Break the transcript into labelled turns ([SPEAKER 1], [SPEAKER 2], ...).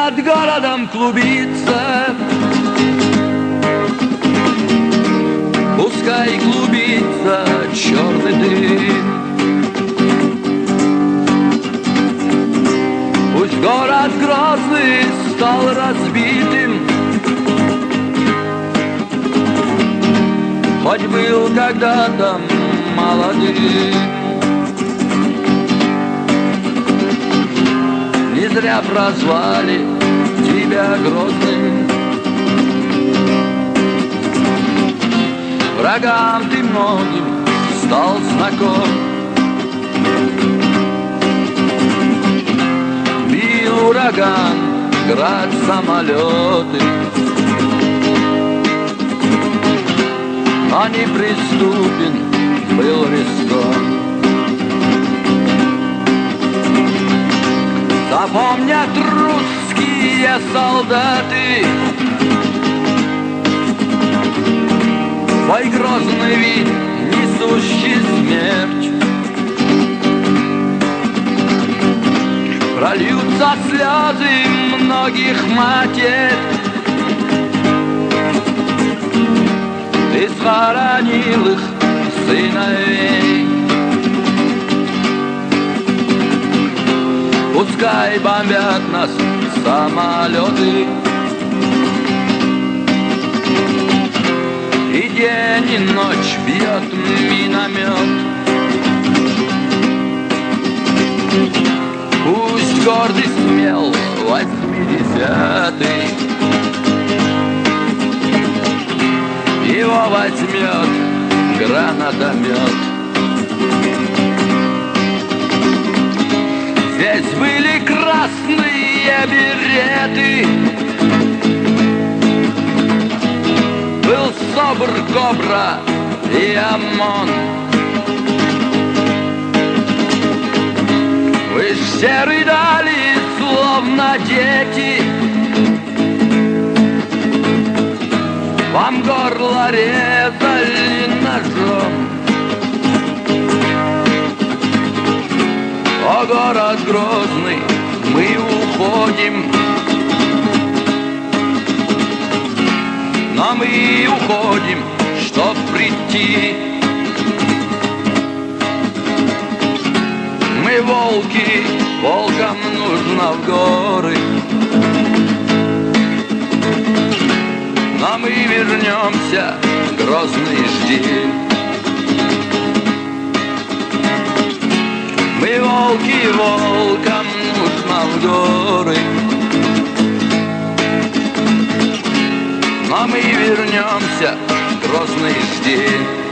[SPEAKER 1] над городом клубится. Пускай клубится черный дым. Пусть город Грозный стал разбитым, хоть был когда-то молодым. Не зря прозвали тебя Грозным. Врагам ты многим стал знаком. Бил ураган, град, самолеты, но неприступен был риском. Запомнят русские солдаты твой грозный вид, несущий смерть. Прольются слезы многих матерь. Ты схоронил их сыновей. Пускай бомбят нас самолеты, и день, и ночь бьет миномет. Пусть гордый смел 80-й его возьмет гранатомет. Здесь были красные береты, был СОБР, Кобра и ОМОН. Вы ж все рыдали, словно дети, вам горло резали ножом. О, город Грозный, мы уходим, но мы уходим, чтоб прийти. Мы волки, волкам нужно в горы, но мы вернемся, Грозный, жди. Мы волки, волкам нужно в горы, но мы вернемся, Грозный, жди.